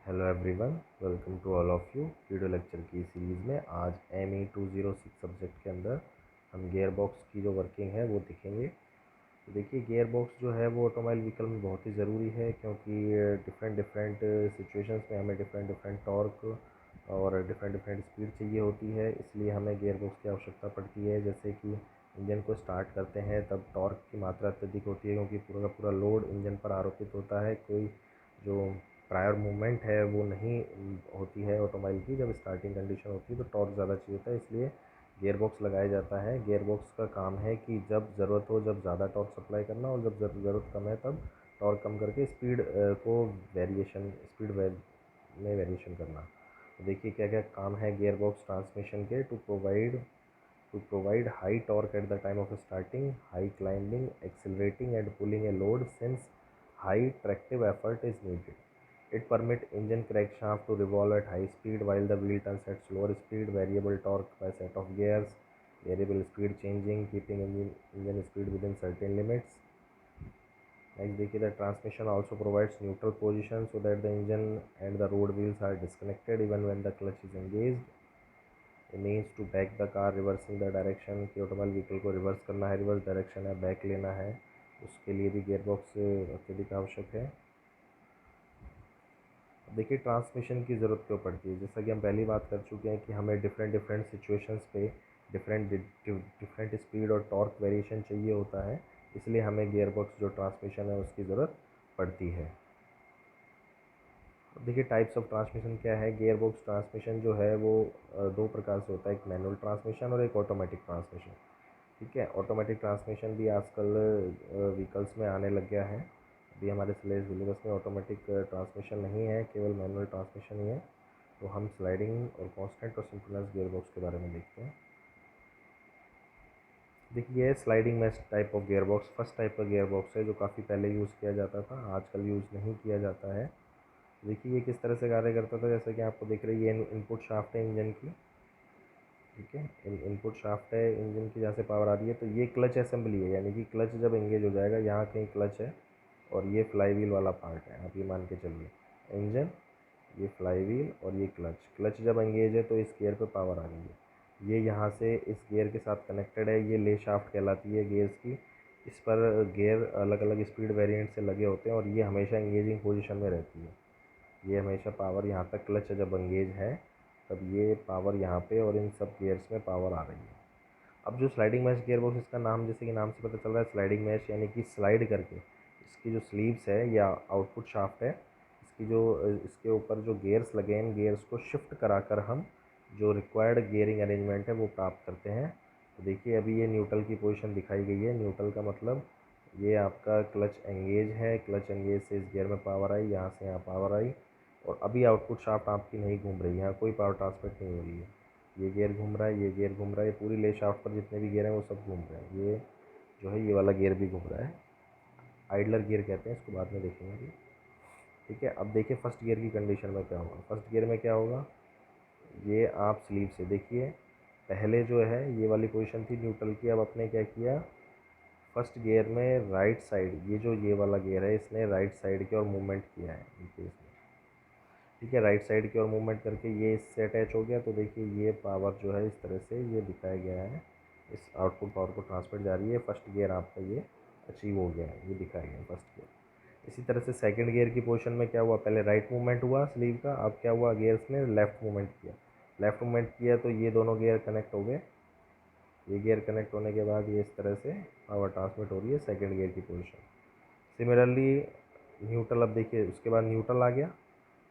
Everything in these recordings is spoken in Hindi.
Hello everyone, welcome to all of you. Video lecture की सीरीज़ में आज ME 206 सब्जेक्ट के अंदर हम गियर बॉक्स की जो वर्किंग है वो दिखेंगे। तो देखिए, गियर बॉक्स जो है वो ऑटोमोबाइल व्हीकल में बहुत ही ज़रूरी है, क्योंकि डिफरेंट डिफरेंट सिचुएशंस में हमें डिफरेंट डिफरेंट टॉर्क और डिफरेंट डिफरेंट स्पीड चाहिए होती है। इसलिए हमें गियर बॉक्स की आवश्यकता पड़ती है। जैसे कि इंजन को स्टार्ट करते हैं तब टॉर्क की मात्रा अत्यधिक होती है, क्योंकि पूरा का पूरा लोड इंजन पर आरोपित होता है। कोई जो प्रायर मूवमेंट है वो नहीं होती है ऑटोमोबाइल की। जब स्टार्टिंग कंडीशन होती है तो टॉर्क ज़्यादा चाहिए होता है, इसलिए गियर बॉक्स लगाया जाता है। गियर बॉक्स का काम है कि जब ज़रूरत हो जब ज़्यादा टॉर्क सप्लाई करना, और जब ज़रूरत कम है तब टॉर्क कम करके स्पीड को में वेरिएशन करना। तो देखिए क्या क्या काम है गियर बॉक्स ट्रांसमिशन के। To provide high torque at the time of starting, high climbing, accelerating and pulling a load since high tractive effort is needed. It permits engine crankshaft to revolve at high speed while the wheel turns at slower speed. Variable torque by set of gears. Variable speed changing, keeping engine speed within certain limits. Next देखिए, the transmission also provides neutral position so that the engine and the road wheels are disconnected even when the clutch is engaged. It means to back the car, reversing the direction कि ऑटोमोबाइल व्हीकल को रिवर्स करना है, रिवर्स डायरेक्शन है, बैक लेना है, उसके लिए भी गियर बॉक्स अत्यधिक आवश्यक है। देखिए, ट्रांसमिशन की ज़रूरत क्यों पड़ती है। जैसा कि हम पहली बात कर चुके हैं कि हमें डिफरेंट डिफरेंट सिचुएशंस पे डिफरेंट स्पीड और टॉर्क वेरिएशन चाहिए होता है, इसलिए हमें गियर बॉक्स जो ट्रांसमिशन है उसकी ज़रूरत पड़ती है। देखिए, टाइप्स ऑफ ट्रांसमिशन क्या है। गियर बॉक्स ट्रांसमिशन जो है वो दो प्रकार से होता है, एक मैनुअल ट्रांसमिशन और एक ऑटोमेटिक ट्रांसमिशन। ठीक है, ऑटोमेटिक ट्रांसमिशन भी आजकल व्हीकल्स में आने लग गया है। अभी हमारे सिलेबस में ऑटोमेटिक ट्रांसमिशन नहीं है, केवल मैनुअल ट्रांसमिशन ही है। तो हम स्लाइडिंग और कांस्टेंट और सिंक्रोनस गियर बॉक्स के बारे में देखते हैं। देखिए, ये sliding mesh type of gear box first type का गियर बॉक्स है जो काफ़ी पहले यूज़ किया जाता था, आजकल यूज़ नहीं किया जाता है। देखिए, ये किस तरह से कार्य करता था। जैसे कि आपको दिख रही है, ये इनपुट शाफ्ट है इंजन की। ठीक है, इनपुट शाफ्ट है इंजन की, जहाँ से पावर आ रही है। तो ये क्लच असेंबली है, यानी कि क्लच जब एंगेज हो जाएगा, यहाँ कहीं क्लच है और ये फ्लाई व्हील वाला पार्ट है। आप ये मान के चलिए, इंजन, ये फ्लाई व्हील और ये क्लच जब एंगेज है तो इस गियर पे पावर आ रही है। ये यहाँ से इस गियर के साथ कनेक्टेड है। ये ले शाफ्ट कहलाती है गियर्स की। इस पर गियर अलग अलग स्पीड वेरिएंट से लगे होते हैं और ये हमेशा एंगेजिंग पोजीशन में रहती है। ये हमेशा पावर यहाँ तक क्लच जब एंगेज है तब ये पावर यहाँ पे और इन सब गियर्स में पावर आ रही है। अब जो स्लाइडिंग मैश गियर बॉक्स, इसका नाम जैसे कि नाम से पता चल रहा है स्लाइडिंग मैश, यानी कि स्लाइड करके इसकी जो स्लीव्स है या आउटपुट शाफ्ट है, इसकी जो इसके ऊपर जो गियर्स लगे हैं, इन गियर्स को शिफ्ट कराकर हम जो रिक्वायर्ड गियरिंग अरेंजमेंट है वो प्राप्त करते हैं। तो देखिए, अभी ये न्यूट्रल की पोजीशन दिखाई गई है। न्यूट्रल का मतलब ये आपका क्लच एंगेज है, क्लच एंगेज से इस गियर में पावर आई, यहाँ से यहाँ पावर आई, और अभी आउटपुट शाफ्ट आपकी नहीं घूम रही है, यहाँ कोई पावर ट्रांसमिट नहीं हो रही है। ये गियर घूम रहा है, ये गियर घूम रहा है, ये पूरी ले शाफ्ट पर जितने भी गियर हैं वो सब घूम रहे हैं। ये जो है ये वाला गियर भी घूम रहा है, आइडलर गियर कहते हैं इसको, बाद में देखेंगे अभी। ठीक है, अब देखिए फर्स्ट गियर की कंडीशन में क्या होगा। फर्स्ट गियर में क्या होगा, ये आप स्लीव से देखिए, पहले जो है ये वाली पोजीशन थी न्यूट्रल की। अब आपने क्या किया, फर्स्ट गियर में राइट साइड, ये जो ये वाला गियर है इसने राइट साइड की ओर मूवमेंट किया है देखिए इसमें। ठीक है, राइट साइड की ओर मूवमेंट करके ये इससे अटैच हो गया। तो देखिए, ये पावर जो है इस तरह से ये दिखाया गया है, इस आउटपुट पावर को ट्रांसमिट जा रही है। फर्स्ट गियर आपका ये अचीव हो गया है, ये दिखाया गया है फर्स्ट गियर। इसी तरह से सेकंड गियर की पोजीशन में क्या हुआ, पहले राइट मूवमेंट हुआ स्लीव का, अब क्या हुआ, गियर्स ने लेफ़्ट मूवमेंट किया। लेफ़्ट मूवमेंट किया तो ये दोनों गियर कनेक्ट हो गए। ये गियर कनेक्ट होने के बाद ये इस तरह से पावर ट्रांसमिट हो रही है सेकंड गियर की पोजीशन। सिमिलरली न्यूट्रल, अब देखिए उसके बाद न्यूट्रल आ गया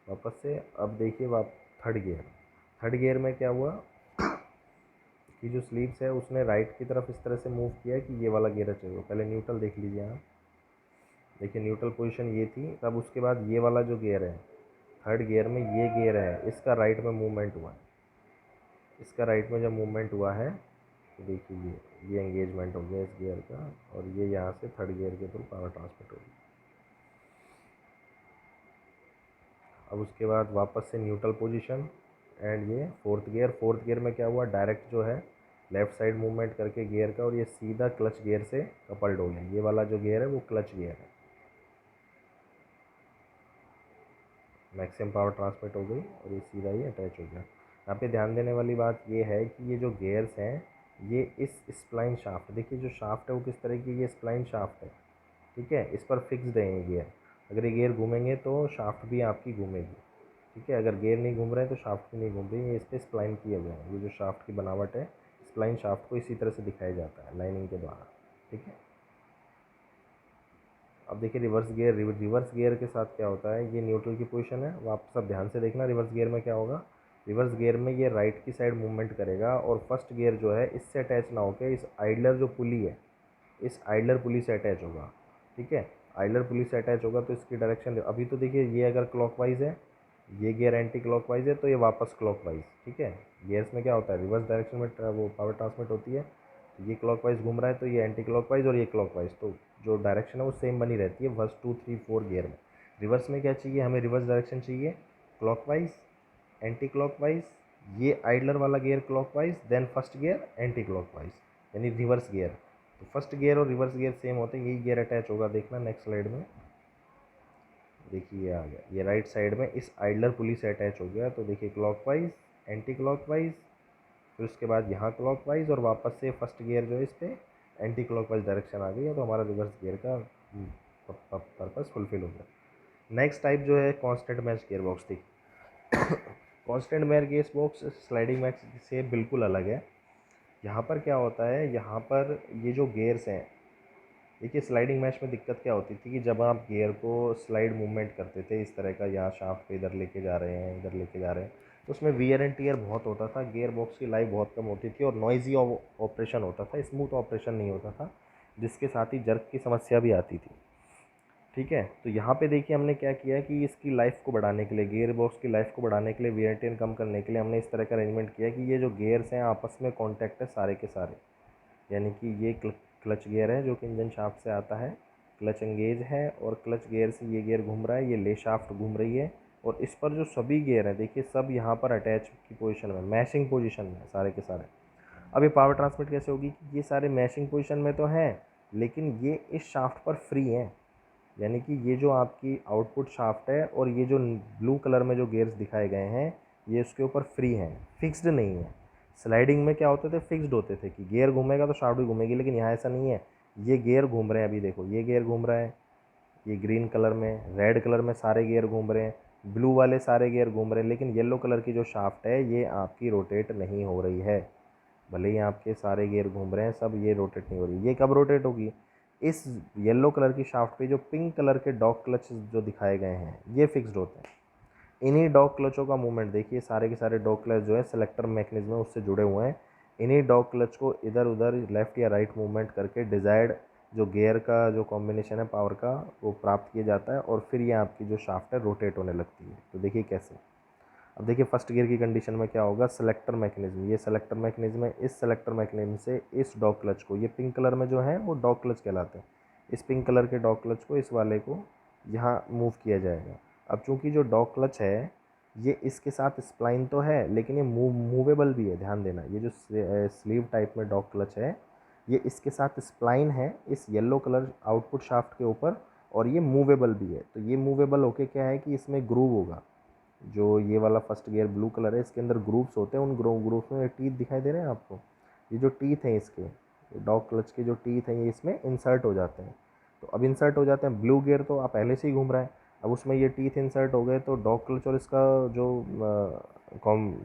वापस से। अब देखिए थर्ड गियर में क्या हुआ कि जो स्लीव्स है उसने राइट की तरफ इस तरह से मूव किया कि ये वाला गियर चाहिए। पहले न्यूट्रल देख लीजिए आप, देखिए न्यूट्रल पोजीशन ये थी। तब उसके बाद ये वाला जो गियर है, थर्ड गियर में ये गियर है, इसका राइट में मूवमेंट हुआ है। इसका राइट में जब मूवमेंट हुआ है तो देखिए ये एंगेजमेंट हो गया इस गियर का, और ये यहाँ से थर्ड गियर के थ्रू पावर ट्रांसमिट होगी। अब उसके बाद वापस से न्यूट्रल पोजीशन एंड ये फोर्थ गियर में क्या हुआ, डायरेक्ट जो है लेफ़्ट साइड मूवमेंट करके गियर का, और ये सीधा क्लच गियर से कपल्ड हो गया। ये वाला जो गियर है वो क्लच गियर है। मैक्सिमम पावर ट्रांसमिट हो गई और ये सीधा ही अटैच हो गया। यहाँ पे ध्यान देने वाली बात ये है कि ये जो गेयर्स हैं ये इस स्प्लाइन शाफ्ट, देखिए जो शाफ्ट है वो किस तरह की, ये स्प्लाइन शाफ्ट है, ठीक है, इस पर फिक्स्ड है ये गियर। अगर ये गियर घूमेंगे तो शाफ्ट भी आपकी घूमेगी, ठीक है। अगर गियर नहीं घूम रहे हैं तो शाफ्ट भी नहीं घूम रही है, इस पर स्प्लाइन किए हुए हैं। ये जो शाफ्ट की बनावट है, स्प्लाइन शाफ्ट को इसी तरह से दिखाया जाता है लाइनिंग के द्वारा, ठीक है। अब देखिए रिवर्स गियर, रिवर्स गियर के साथ क्या होता है, ये न्यूट्रल की पोजीशन है, वो आप सब ध्यान से देखना। रिवर्स गियर में क्या होगा, रिवर्स गियर में ये राइट की साइड मूवमेंट करेगा और फर्स्ट गियर जो है इससे अटैच ना होकर इस आइडलर जो पुली है, इस आइडलर पुली से अटैच होगा, ठीक है। आइडलर पुली से अटैच होगा तो इसकी डायरेक्शन, अभी तो देखिए ये अगर क्लॉकवाइज है, ये गियर एंटी क्लॉकवाइज है तो ये वापस क्लॉकवाइज, ठीक है। गियर्स में क्या होता है, रिवर्स डायरेक्शन में वो पावर ट्रांसमिट होती है, तो ये क्लॉकवाइज घूम रहा है तो ये एंटी क्लॉकवाइज और ये क्लॉकवाइज, तो जो डायरेक्शन है वो सेम बनी रहती है फर्स्ट 2 3 4 गियर में। रिवर्स में क्या चाहिए हमें, रिवर्स डायरेक्शन चाहिए, क्लॉकवाइज, एंटी क्लॉकवाइज, ये आइडलर वाला gear clockwise, then first gear anticlockwise, यानी रिवर्स गियर। तो फर्स्ट गियर और रिवर्स गियर सेम होते हैं, यही गियर अटैच होगा, देखना नेक्स्ट स्लाइड में। देखिए ये आ गया, ये राइट साइड में इस आइडलर पुली से अटैच हो गया, तो देखिए क्लॉकवाइज, एंटी क्लॉकवाइज, फिर उसके बाद यहाँ क्लॉकवाइज और वापस से फर्स्ट गियर जो है इस पर एंटी क्लॉकवाइज डायरेक्शन आ गई है, तो हमारा रिवर्स गियर का पर्पस फुलफिल हो गया। नेक्स्ट टाइप जो है कांस्टेंट मैच गियर बॉक्स थी। Constant match gear box sliding match से बिल्कुल अलग है। यहाँ पर क्या होता है, यहाँ पर ये जो गेयर्स हैं, देखिए स्लाइडिंग मैश में दिक्कत क्या होती थी कि जब आप गियर को स्लाइड मूवमेंट करते थे इस तरह का, या शाफ्ट पे इधर लेके जा रहे हैं इधर लेके जा रहे हैं, तो उसमें वियर एंड टियर बहुत होता था, गियर बॉक्स की लाइफ बहुत कम होती थी और नॉइजी ऑपरेशन होता था, स्मूथ ऑपरेशन नहीं होता था, जिसके साथ ही जर्क की समस्या भी आती थी, ठीक है। तो यहाँ पे देखिए हमने क्या किया है कि इसकी लाइफ को बढ़ाने के लिए, गियर बॉक्स की लाइफ को बढ़ाने के लिए, वियर एंड टियर कम करने के लिए हमने इस तरह का अरेंजमेंट किया है कि ये जो गियर्स हैं आपस में कॉन्टैक्ट है सारे के सारे, यानी कि ये क्लच गियर है जो कि इंजन शाफ्ट से आता है, क्लच एंगेज है और क्लच गियर से ये गियर घूम रहा है, ये ले शाफ्ट घूम रही है, और इस पर जो सभी गियर हैं देखिए सब यहाँ पर अटैच की पोजीशन में, मैशिंग पोजीशन में सारे के सारे। अब ये पावर ट्रांसमिट कैसे होगी, ये सारे मैशिंग पोजीशन में तो हैं लेकिन ये इस शाफ्ट पर फ्री हैं, यानी कि ये जो आपकी आउटपुट शाफ्ट है और ये जो ब्लू कलर में जो गियर्स दिखाए गए हैं ये इसके ऊपर फ्री हैं, फिक्स्ड नहीं है। स्लाइडिंग में क्या होते थे, फिक्स्ड होते थे कि गियर घूमेगा तो शाफ्ट भी घूमेगी, लेकिन यहाँ ऐसा नहीं है, ये गियर घूम रहे हैं, अभी देखो ये गियर घूम रहा है, ये ग्रीन कलर में, रेड कलर में सारे गियर घूम रहे हैं, ब्लू वाले सारे गियर घूम रहे हैं, लेकिन येलो कलर की जो शाफ्ट है ये आपकी रोटेट नहीं हो रही है। भले ही आपके सारे गियर घूम रहे हैं सब, ये रोटेट नहीं हो रही, ये कब रोटेट होगी, इस येलो कलर की शाफ्ट पे जो पिंक कलर के डॉग क्लच जो दिखाए गए हैं ये फिक्स्ड होते हैं। इन्हीं डॉग क्लचों का मूवमेंट देखिए, सारे के सारे डॉग क्लच जो है सेलेक्टर मैकेनिज्म है उससे जुड़े हुए हैं, इन्हीं डॉग क्लच को इधर उधर लेफ़्ट या राइट मूवमेंट करके डिज़ायर्ड जो गियर का जो कॉम्बिनेशन है पावर का वो प्राप्त किया जाता है और फिर ये आपकी जो शाफ्ट है रोटेट होने लगती है। तो देखिए कैसे, अब देखिए फर्स्ट गियर की कंडीशन में क्या होगा, सेलेक्टर मैकेनिज्म, ये सेलेक्टर मैकेनिज्म है, इस सेलेक्टर मैकेनिज्म से इस डॉग क्लच को, ये पिंक कलर में जो है वो डॉग क्लच कहलाते हैं, इस पिंक कलर के डॉग क्लच को इस वाले को यहाँ मूव किया जाएगा। अब चूंकि जो डॉग क्लच है ये इसके साथ स्प्लाइन तो है लेकिन ये मूवेबल भी है, ध्यान देना, ये जो स्लीव टाइप में डॉग क्लच है ये इसके साथ स्प्लाइन है इस येलो कलर आउटपुट शाफ्ट के ऊपर और ये मूवेबल भी है। तो ये मूवेबल होके क्या है कि इसमें ग्रूव होगा, जो ये वाला फर्स्ट गियर ब्लू कलर है इसके अंदर ग्रूव्स होते हैं, उन ग्रूव्स में टीथ दिखाई दे रहे हैं आपको, ये जो टीथ हैं इसके डॉग क्लच के जो टीथ हैं ये इसमें इंसर्ट हो जाते हैं। तो अब इंसर्ट हो जाते हैं, ब्लू गियर तो आप पहले से ही घूम रहा है, अब उसमें ये टीथ इंसर्ट हो गए तो डॉग क्लच और इसका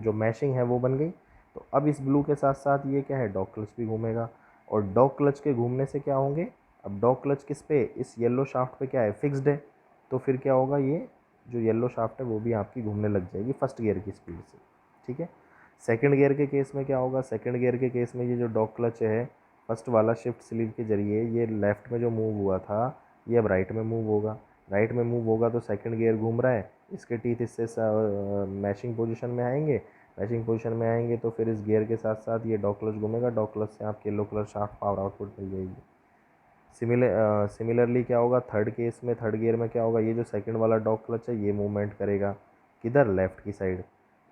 जो मैशिंग है वो बन गई। तो अब इस ब्लू के साथ साथ ये क्या है, डॉग क्लच भी घूमेगा और डॉग क्लच के घूमने से क्या होंगे, अब डॉग क्लच किस पे, इस येलो शाफ्ट पे क्या है, फिक्स्ड है, तो फिर क्या होगा, ये जो येलो शाफ्ट है वो भी आपकी घूमने लग जाएगी फर्स्ट गियर की स्पीड से, ठीक है। सेकंड गियर के केस में क्या होगा, सेकंड गियर के केस में ये जो डॉग क्लच है फर्स्ट वाला शिफ्ट स्लीव के जरिए ये लेफ़्ट में जो मूव हुआ था ये अब राइट में मूव होगा, राइट में मूव होगा तो सेकंड गियर घूम रहा है, इसके टीथ इससे मैशिंग पोजीशन में आएंगे, मैशिंग पोजीशन में आएंगे तो फिर इस गियर के साथ साथ ये डॉग क्लच घूमेगा, डॉग क्लच से आपके yellow colour shaft power output मिल जाएगी। सिमिलरली क्या होगा थर्ड केस में, थर्ड गियर में क्या होगा, ये जो सेकंड वाला डॉग क्लच है ये मूवमेंट करेगा किधर, लेफ़्ट की साइड,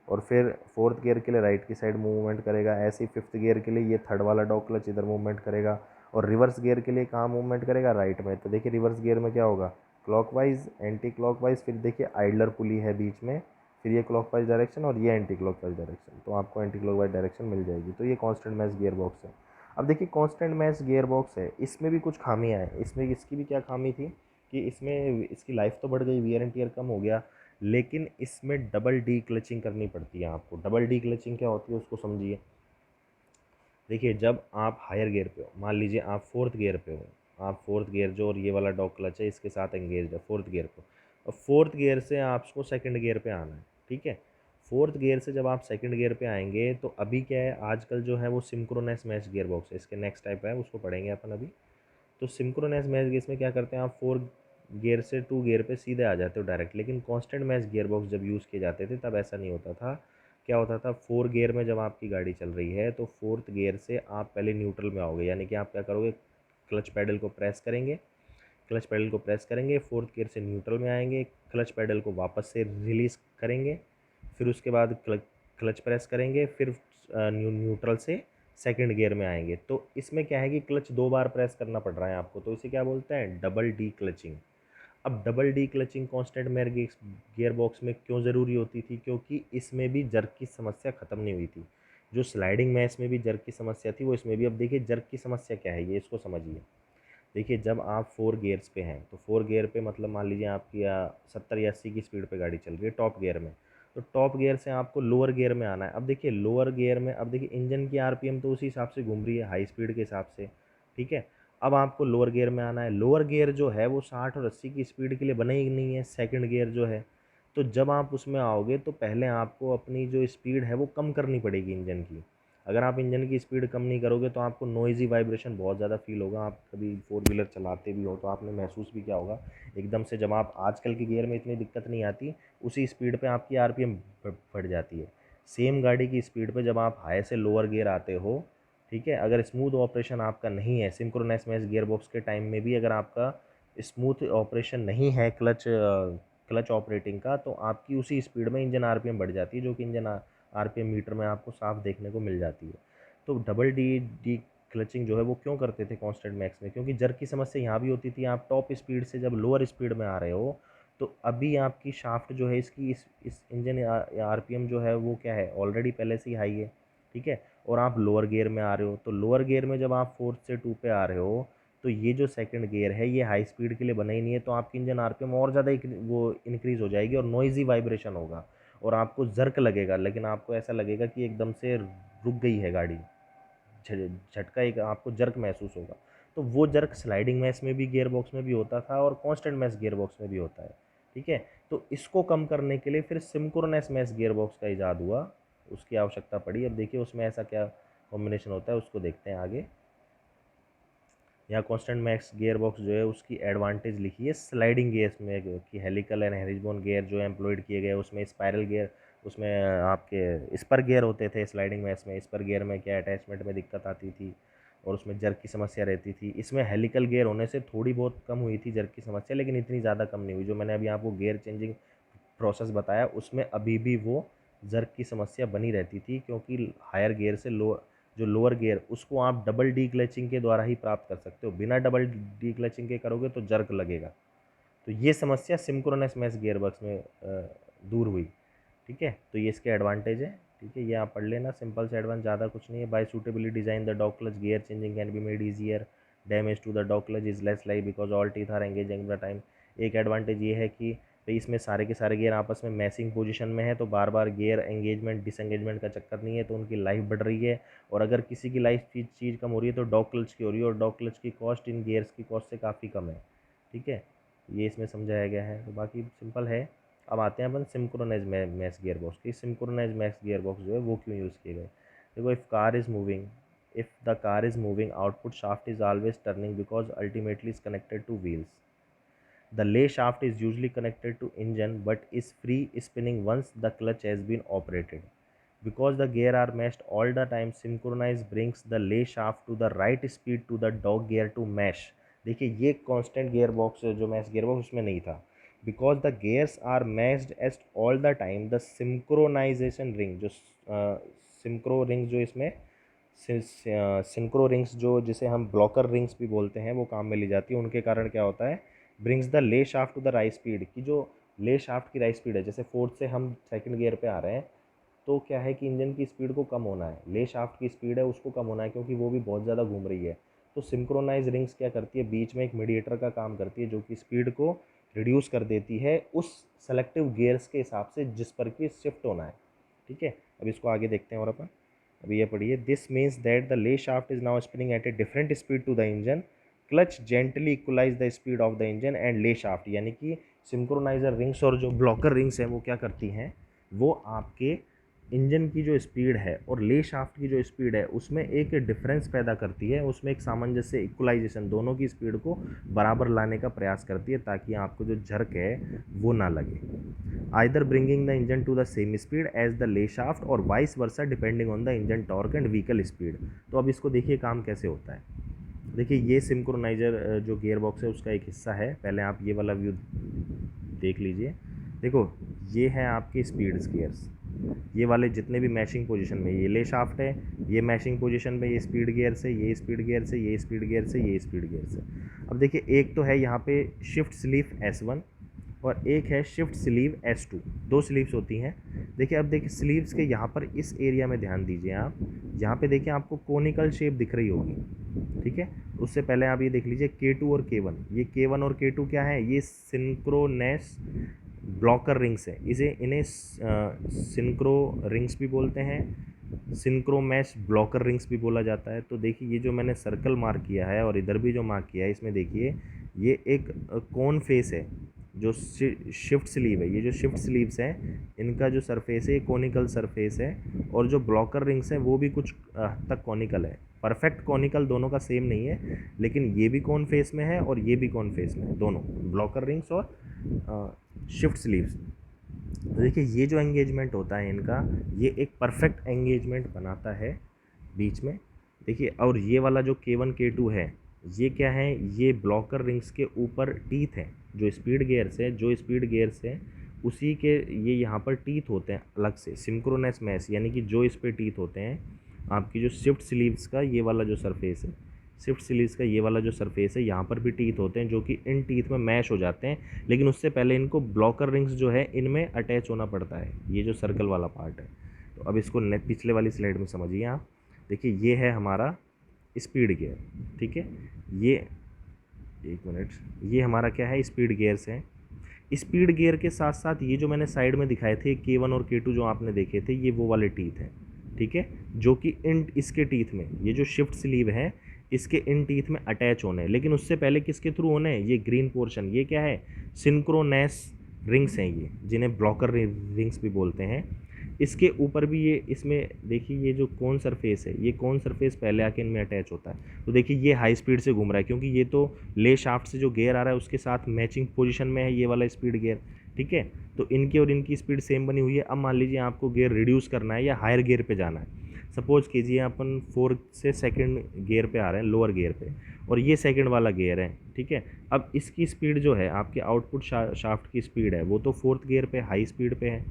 और फिर फोर्थ गियर के लिए राइट की साइड मूवमेंट करेगा, ऐसे ही फिफ्थ गियर के लिए ये थर्ड वाला डॉग क्लच इधर मूवमेंट करेगा और रिवर्स गियर के लिए कहाँ मूवमेंट करेगा, राइट में। तो देखिए रिवर्स गियर में क्या होगा, क्लॉकवाइज, एंटी क्लॉकवाइज, फिर देखिए आइडलर पुली है बीच में, फिर ये क्लॉकवाइज डायरेक्शन और ये एंटी क्लॉकवाइज डायरेक्शन, तो आपको एंटी क्लॉकवाइज डायरेक्शन मिल जाएगी। तो ये कांस्टेंट मैश गियर बॉक्स है। अब देखिए कांस्टेंट मैश गियर बॉक्स है, इसमें भी कुछ खामियां हैं। इसमें इसकी भी क्या खामी थी कि इसमें इसकी लाइफ तो बढ़ गई, वियर एंड टियर कम हो गया, लेकिन इसमें डबल डी क्लचिंग करनी पड़ती है आपको। डबल डी क्लचिंग क्या होती है उसको समझिए। देखिए जब आप हायर गियर पे हो, मान लीजिए आप फोर्थ गियर पे हो, आप फोर्थ गियर जो और ये वाला डॉग क्लच है इसके साथ एंगेज है फोर्थ गियर को, और फोर्थ गियर से आपको सेकंड गियर पे आना है, ठीक है। फोर्थ गियर से जब आप सेकंड गियर पे आएंगे तो अभी क्या है, आजकल जो है वो सिंक्रोनस मैच गियर बॉक्स है, इसके नेक्स्ट टाइप है उसको पढ़ेंगे अपन अभी। तो सिंक्रोनस मैच गियर में क्या करते हैं, आप फोर गियर से टू गियर पे सीधे आ जाते हो डायरेक्ट, लेकिन कांस्टेंट मैच गियर बॉक्स जब यूज़ किए जाते थे तब ऐसा नहीं होता था। क्या होता था, फोर गियर में जब आपकी गाड़ी चल रही है तो फोर्थ गियर से आप पहले न्यूट्रल में आओगे, यानी कि आप क्या करोगे, क्लच पैडल को प्रेस करेंगे, क्लच पैडल को प्रेस करेंगे, फोर्थ गियर से न्यूट्रल में आएंगे, क्लच पैडल को वापस से रिलीज़ करेंगे, फिर उसके बाद क्लच प्रेस करेंगे, फिर न्यूट्रल से सेकंड गियर में आएंगे। तो इसमें क्या है कि क्लच दो बार प्रेस करना पड़ रहा है आपको, तो इसे क्या बोलते हैं, डबल डी क्लचिंग। अब double D clutching constant match gear box में क्यों ज़रूरी होती थी, क्योंकि इसमें भी जर्क की समस्या ख़त्म नहीं हुई थी। जो स्लाइडिंग मैच में भी जर्क की समस्या थी वो इसमें भी। अब देखिए जर्क की समस्या क्या है, ये इसको समझिए। देखिए जब आप फोर गियर्स पे हैं, तो फोर गियर पे मतलब मान लीजिए आपकी 70 या 80 की स्पीड पे गाड़ी चल रही है टॉप गियर में, तो टॉप गियर से आपको लोअर गियर में आना है। अब देखिए लोअर गियर में, अब देखिए इंजन की आरपीएम तो उसी हिसाब से घूम रही है हाई स्पीड के हिसाब से, ठीक है। अब आपको लोअर गियर में आना है, लोअर गियर जो है वो 60 और 80 की स्पीड के लिए बना ही नहीं है, सेकंड गियर जो है। तो जब आप उसमें आओगे तो पहले आपको अपनी जो स्पीड है वो कम करनी पड़ेगी इंजन की। अगर आप इंजन की स्पीड कम नहीं करोगे तो आपको नॉइज़ी वाइब्रेशन बहुत ज़्यादा फील होगा। आप कभी फोर व्हीलर चलाते भी हो तो आपने महसूस भी किया होगा, एकदम से जब आप, आजकल के गियर में इतनी दिक्कत नहीं आती, उसी स्पीड पे आपकी आरपीएम बढ़ जाती है। सेम गाड़ी की स्पीड पे जब आप हाई से लोअर गियर आते हो, ठीक है, अगर स्मूथ ऑपरेशन आपका नहीं है, सिंक्रोनस मैच गियर बॉक्स के टाइम में भी अगर आपका स्मूथ ऑपरेशन नहीं है क्लच ऑपरेटिंग का, तो आपकी उसी स्पीड में इंजन आरपीएम बढ़ जाती है, जो कि इंजन आरपीएम मीटर में आपको साफ देखने को मिल जाती है। तो डबल डी डी क्लचिंग जो है वो क्यों करते थे कांस्टेंट मैक्स में, क्योंकि जर्क की समस्या यहाँ भी होती थी। आप टॉप स्पीड से जब लोअर स्पीड में आ रहे हो तो अभी आपकी शाफ्ट जो है इसकी इस इंजन आरपीएम जो है वो क्या है, ऑलरेडी पहले से ही हाई है, ठीक है। और आप लोअर गियर में आ रहे हो, तो लोअर गियर में जब आप फोर्थ से टू पे आ रहे हो तो ये जो सेकंड गियर है ये हाई स्पीड के लिए बना ही नहीं है, तो आपकी इंजन आरपीएम और ज़्यादा वो इंक्रीज़ हो जाएगी और नॉइज़ी वाइब्रेशन होगा और आपको जर्क लगेगा, लेकिन आपको ऐसा लगेगा कि एकदम से रुक गई है गाड़ी, झटका एक आपको जर्क महसूस होगा। तो वो जर्क स्लाइडिंग मैश में भी गियर बॉक्स में भी होता था और कांस्टेंट मैश गियर बॉक्स में भी होता है, ठीक है। तो इसको कम करने के लिए फिर सिंक्रोनस मैश गियर बॉक्स का इजाद हुआ, उसकी आवश्यकता पड़ी। अब देखिए उसमें ऐसा क्या कॉम्बिनेशन होता है उसको देखते हैं आगे। यहाँ कांस्टेंट मैक्स गियर बॉक्स जो है उसकी एडवांटेज लिखी है स्लाइडिंग गियर्स में, कि हेलिकल एंड हेरिजबोन गियर जो है एम्प्लॉयड किए गए, उसमें स्पायरल गियर, उसमें आपके स्पर गियर होते थे स्लाइडिंग मैक्स में। स्पर गियर में क्या अटैचमेंट में दिक्कत आती थी और उसमें जर्क की समस्या रहती थी। इसमें हेलिकल गियर होने से थोड़ी बहुत कम हुई थी जर्क की समस्या, लेकिन इतनी ज़्यादा कम नहीं हुई। जो मैंने अभी आपको गियर चेंजिंग प्रोसेस बताया उसमें अभी भी वो जर्क की समस्या बनी रहती थी, क्योंकि हायर गियर से जो लोअर गियर उसको आप डबल डी क्लचिंग के द्वारा ही प्राप्त कर सकते हो, बिना डबल डी क्लचिंग के करोगे तो जर्क लगेगा। तो ये समस्या सिंक्रोनस मैच गियर बॉक्स में दूर हुई, ठीक है। तो ये इसके एडवांटेज है, ठीक है, ये आप पढ़ लेना, सिंपल से एडवांस, ज़्यादा कुछ नहीं है। By suitably design the dog clutch gear changing can be made easier, damage to the dog clutch is less like because all teeth are engaging the time. एक एडवांटेज ये है कि भाई इसमें सारे के सारे गियर आपस में मैचिंग पोजीशन में है, तो बार बार गियर एंगेजमेंट डिसएंगेजमेंट का चक्कर नहीं है, तो उनकी लाइफ बढ़ रही है। और अगर किसी की लाइफ चीज़ कम हो रही है तो डॉग क्लच की हो रही है, और डॉग क्लच की कॉस्ट इन गियर्स की कॉस्ट से काफ़ी कम है, ठीक है। ये इसमें समझाया गया है, तो बाकी सिंपल है। अब आते हैं अपन सिंक्रोनाइज मैच गियर बॉक्स की। सिंक्रोनाइज मैच गियर बॉक्स जो है वो क्यों यूज़ किए गए, देखो if car is moving, if the car is moving output shaft is always turning because ultimately is connected two wheels. The lay shaft is usually connected to engine but is free spinning once the clutch has been operated. Because the gear are meshed all the time, synchronize brings the lay shaft to the right speed to the dog gear to mesh. देखिए ये कांस्टेंट गियर बॉक्स जो मैश गियर बॉक्स उसमें नहीं था। Because the gears are matched at all the time, the synchronisation ring जो सिंक्रो रिंग जो इसमें सिंक्रो रिंग्स जो जिसे हम ब्लॉकर रिंग्स भी बोलते हैं वो काम में ली जाती है। उनके कारण क्या होता है brings the lay shaft to the right speed, की जो ले शाफ्ट की राइट स्पीड है, जैसे फोर्थ से हम सेकंड गियर पे आ रहे हैं तो क्या है कि इंजन की स्पीड को कम होना है, ले शाफ्ट की स्पीड है उसको कम होना है क्योंकि वो भी बहुत ज़्यादा घूम रही है। तो सिंक्रोनाइज रिंग्स क्या करती है, बीच में एक मीडिएटर का काम करती है जो कि स्पीड को रिड्यूस कर देती है उस सेलेक्टिव गियर्स के हिसाब से जिस पर कि शिफ्ट होना है। ठीक है, अब इसको आगे देखते हैं और अपन अभी ये पढ़िए, this means that the lay shaft is now spinning at a different speed to the engine, clutch gently equalise the speed of the engine and lay shaft, यानी कि सिंक्रोनाइजर रिंग्स और जो ब्लॉकर रिंग्स हैं वो क्या करती हैं, वो आपके इंजन की जो स्पीड है और ले शाफ्ट की जो स्पीड है उसमें एक डिफरेंस पैदा करती है, उसमें एक सामंजस्य इक्वलाइजेशन दोनों की स्पीड को बराबर लाने का प्रयास करती है ताकि आपको जो झर्क है वो ना लगे। Either bringing the engine to the same speed as the lay shaft और vice versa depending on the engine torque and vehicle speed. तो अब इसको देखिए काम कैसे होता है। देखिए ये सिंक्रोनाइजर जो गियर बॉक्स है उसका एक हिस्सा है, पहले आप ये वाला व्यू देख लीजिए। देखो ये है आपके स्पीड गियर्स, ये वाले जितने भी मैशिंग पोजीशन में, ये ले शाफ्ट है, ये मैशिंग पोजीशन में, ये स्पीड गियर से, ये स्पीड गियर से, ये स्पीड गियर से, ये स्पीड गियर से। अब देखिए एक तो है यहाँ पे शिफ्ट स्लीव S1 और एक है शिफ्ट स्लीव S2, दो स्लीव्स होती हैं। देखिए अब देखिए स्लीव्स के यहाँ पर इस एरिया में ध्यान दीजिए आप, यहाँ पे देखिए आपको कोनिकल शेप दिख रही होगी। ठीक है, उससे पहले आप ये देख लीजिए K2 और K1, ये K1 और K2 क्या है, ये सिंक्रोनेस ब्लॉकर रिंग्स है, इन्हें सिंक्रो रिंग्स भी बोलते हैं, सिंक्रोमैश ब्लॉकर रिंग्स भी बोला जाता है। तो देखिए ये जो मैंने सर्कल मार्क किया है और इधर भी जो मार्क किया है, इसमें देखिए ये एक कोन फेस है जो शिफ्ट स्लीव है, ये जो शिफ्ट स्लीव्स हैं इनका जो सरफेस है ये कोनिकल सरफेस है, और जो ब्लॉकर रिंग्स हैं वो भी कुछ हद तक कोनिकल है, परफेक्ट कोनिकल दोनों का सेम नहीं है, लेकिन ये भी कोन फेस में है और ये भी कोन फेस में है, दोनों ब्लॉकर रिंग्स और शिफ्ट स्लीव्स। तो देखिए ये जो एंगेजमेंट होता है इनका, ये एक परफेक्ट एंगेजमेंट बनाता है बीच में। देखिए और ये वाला जो K1 K2 है ये क्या है, ये ब्लॉकर रिंग्स के ऊपर टीथ हैं, जो स्पीड गियर्स है, जो स्पीड गियर्स है उसी के ये यहाँ पर टीथ होते हैं अलग से, सिंक्रोनस मैश, यानी कि जो इस पे टीथ होते हैं आपकी जो शिफ्ट स्लीव्स का ये वाला जो सरफेस है, शिफ्ट स्लीव्स का ये वाला जो सरफेस है यहाँ पर भी टीथ होते हैं जो कि इन टीथ में मैश हो जाते हैं, लेकिन उससे पहले इनको ब्लॉकर रिंग्स जो है इनमें अटैच होना पड़ता है, ये जो सर्कल वाला पार्ट है। तो अब इसको पिछले वाली स्लाइड में समझिए आप। देखिए ये है हमारा स्पीड गियर, ठीक है, ये एक मिनट, ये हमारा क्या है, स्पीड गियर्स हैं। स्पीड गियर के साथ साथ ये जो मैंने साइड में दिखाए थे K1 और K2 जो आपने देखे थे, ये वो वाले टीथ हैं, ठीक है, जो कि इन इसके टीथ में, ये जो शिफ्ट स्लीव है इसके इन टीथ में अटैच होने हैं, लेकिन उससे पहले किसके थ्रू होने हैं, ये ग्रीन पोर्शन, ये क्या है, सिंक्रोनस रिंग्स हैं ये, जिन्हें ब्लॉकर रिंग्स भी बोलते हैं। इसके ऊपर भी ये, इसमें देखिए ये जो कौन सरफेस है, ये कौन सरफेस पहले आके इनमें अटैच होता है। तो देखिए ये हाई स्पीड से घूम रहा है क्योंकि ये तो ले शाफ्ट से जो गियर आ रहा है उसके साथ मैचिंग पोजीशन में है ये वाला स्पीड गियर, ठीक है। तो इनकी और इनकी स्पीड सेम बनी हुई है। अब मान लीजिए आपको गियर रिड्यूस करना है या हायर गियर पे जाना है, सपोज कीजिए अपन 4 से सेकंड गियर पे आ रहे हैं, लोअर गियर पे, और ये सेकंड वाला गियर है, ठीक है। अब इसकी स्पीड जो है आपके आउटपुट शाफ्ट की स्पीड है वो तो 4th गियर पे हाई स्पीड पे है,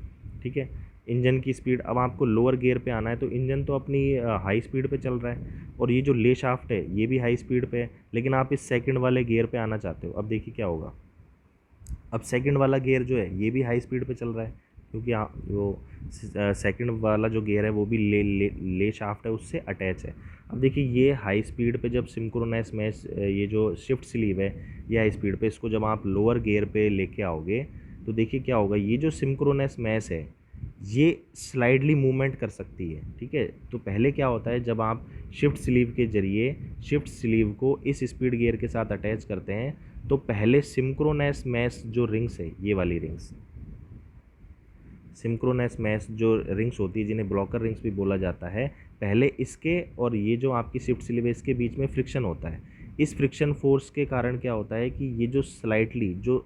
ठीक है। इंजन की स्पीड, अब आपको लोअर गियर पे आना है तो इंजन तो अपनी हाई स्पीड पे चल रहा है और ये जो ले शाफ्ट है ये भी हाई स्पीड पे है, लेकिन आप इस सेकंड वाले गियर पे आना चाहते हो। अब देखिए क्या होगा, अब सेकंड वाला गियर जो है ये भी हाई स्पीड पे चल रहा है क्योंकि वो सेकंड वाला जो गियर है वो भी ले शाफ्ट है उससे अटैच है। अब देखिए ये हाई स्पीड पे जब सिंक्रोनस मैश, ये जो शिफ्ट स्लीव है ये हाई स्पीड पे, इसको जब आप लोअर गियर पे लेके आओगे तो देखिए क्या होगा, ये जो सिंक्रोनस मैश है ये स्लाइडली मूवमेंट कर सकती है, ठीक है। तो पहले क्या होता है, जब आप शिफ्ट स्लीव के जरिए शिफ्ट स्लीव को इस स्पीड गियर के साथ अटैच करते हैं तो पहले सिंक्रोनस मैश जो रिंग्स है, ये वाली रिंग्स, सिंक्रोनस मैश जो रिंग्स होती है जिन्हें ब्लॉकर रिंग्स भी बोला जाता है, पहले इसके और ये जो आपकी शिफ्ट स्लीव है इसके बीच में फ्रिक्शन होता है। इस फ्रिक्शन फोर्स के कारण क्या होता है कि ये जो स्लाइटली जो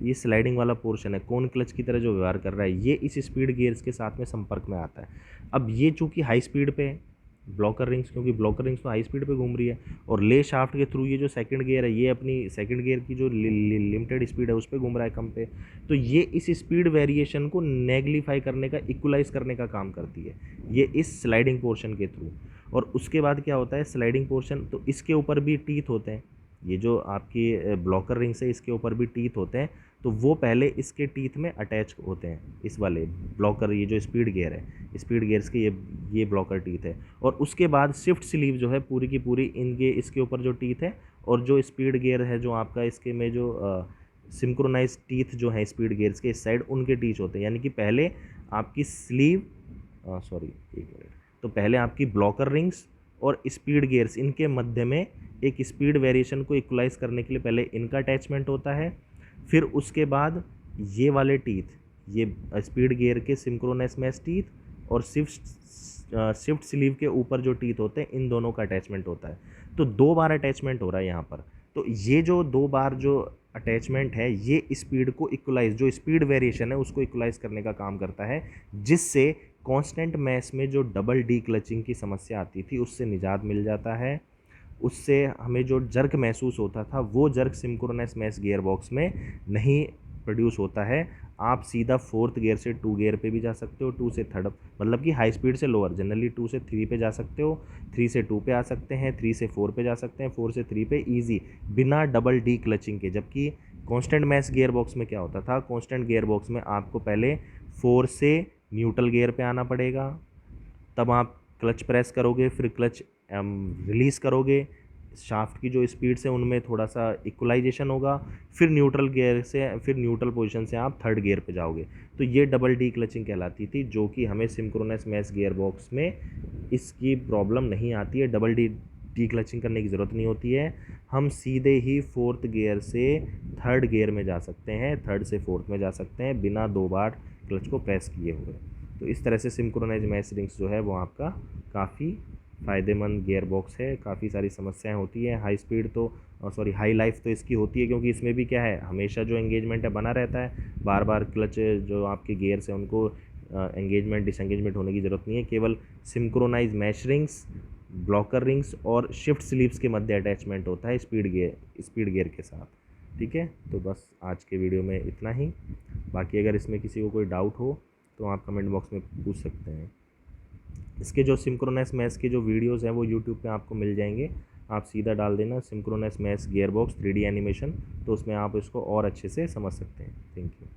ये स्लाइडिंग वाला पोर्शन है कौन क्लच की तरह जो व्यवहार कर रहा है ये इस स्पीड गियर्स के साथ में संपर्क में आता है। अब ये चूंकि हाई स्पीड पे है ब्लॉकर रिंग्स, क्योंकि ब्लॉकर रिंग्स तो हाई स्पीड पे घूम रही है, और ले शाफ्ट के थ्रू ये जो सेकंड गियर है ये अपनी सेकंड गियर की जो लिमिटेड स्पीड है उस पर घूम रहा है कम पे, तो ये इस स्पीड वेरिएशन को नेगलीफाई करने का, इक्वलाइज करने का काम करती है ये इस स्लाइडिंग पोर्शन के थ्रू। और उसके बाद क्या होता है, स्लाइडिंग पोर्शन, तो इसके ऊपर भी टीथ होते हैं, ये जो आपकी ब्लॉकर रिंग्स है इसके ऊपर भी टीथ होते हैं, तो वो पहले इसके टीथ में अटैच होते हैं, इस वाले ब्लॉकर, ये जो स्पीड गियर है, स्पीड गियर्स के ये ब्लॉकर टीथ है। और उसके बाद शिफ्ट स्लीव जो है पूरी की पूरी इनके इसके ऊपर जो टीथ है, और जो स्पीड गियर है जो आपका इसके में जो सिंक्रोनाइज टीथ जो है स्पीड गियर्स के इस साइड, उनके टीथ होते हैं। यानी कि पहले आपकी स्लीव, सॉरी एक मिनट, तो पहले आपकी ब्लॉकर रिंग्स और स्पीड गियर्स, इनके मध्य में एक स्पीड वेरिएशन को इक्वलाइज करने के लिए पहले इनका अटैचमेंट होता है, फिर उसके बाद ये वाले टीथ, ये स्पीड गियर के सिंक्रोनस मैच टीथ और शिफ्ट स्लीव के ऊपर जो टीथ होते हैं, इन दोनों का अटैचमेंट होता है। तो 2 बार अटैचमेंट हो रहा है यहाँ पर। तो ये जो 2 बार जो अटैचमेंट है, ये स्पीड को इक्वलाइज, जो स्पीड वेरिएशन है उसको इक्वलाइज करने का काम करता है, जिससे कांस्टेंट मैश में जो डबल डी क्लचिंग की समस्या आती थी उससे निजात मिल जाता है। उससे हमें जो जर्क महसूस होता था, वो jerk synchronous mesh gear box में नहीं प्रोड्यूस होता है। आप सीधा 4th गियर से 2 गियर पे भी जा सकते हो, 2 से 3rd, मतलब कि हाई स्पीड से लोअर, जनरली 2 से 3 पे जा सकते हो, 3 से 2 पे आ सकते हैं, 3 से 4 पे जा सकते हैं, 4 से 3 पे ईजी, बिना डबल डी क्लचिंग के। जबकि कांस्टेंट मैश गियर बॉक्स में क्या होता था, कांस्टेंट गियर बॉक्स में आपको पहले 4 से न्यूट्रल गियर पे आना पड़ेगा, तब आप क्लच प्रेस करोगे, फिर क्लच रिलीज़ करोगे, शाफ्ट की जो स्पीड से उनमें थोड़ा सा इक्वलाइजेशन होगा, फिर न्यूट्रल गियर से, फिर न्यूट्रल पोजीशन से आप 3rd गियर पे जाओगे। तो ये डबल डी क्लचिंग कहलाती थी, जो कि हमें सिंक्रोनस मैश गियर बॉक्स में इसकी प्रॉब्लम नहीं आती है, डबल डी क्लचिंग करने की ज़रूरत नहीं होती है। हम सीधे ही 4th गियर से 3rd गियर में जा सकते हैं, 3rd से 4th में जा सकते हैं, बिना 2 बार क्लच को प्रेस किए हुए। तो इस तरह से सिंक्रोनाइज मैश रिंग्स जो है वो आपका काफ़ी फ़ायदेमंद गियर बॉक्स है। काफ़ी सारी समस्याएं होती हैं, हाई स्पीड तो हाई लाइफ तो इसकी होती है, क्योंकि इसमें भी क्या है, हमेशा जो एंगेजमेंट है बना रहता है, बार बार क्लच जो आपके गियर्स हैं उनको एंगेजमेंट डिसएंगेजमेंट होने की ज़रूरत नहीं है। केवल synchronise mesh rings, blocker rings और शिफ्ट स्लीव्स के मध्य अटैचमेंट होता है स्पीड गियर के साथ। ठीक है, तो बस आज के वीडियो में इतना ही। बाकी अगर इसमें किसी को कोई डाउट हो तो आप कमेंट बॉक्स में पूछ सकते हैं। इसके जो सिंक्रोनस मैश के जो वीडियोस हैं वो यूट्यूब पे आपको मिल जाएंगे, आप सीधा डाल देना synchronous mesh gear box 3D animation, तो उसमें आप इसको और अच्छे से समझ सकते हैं। Thank you.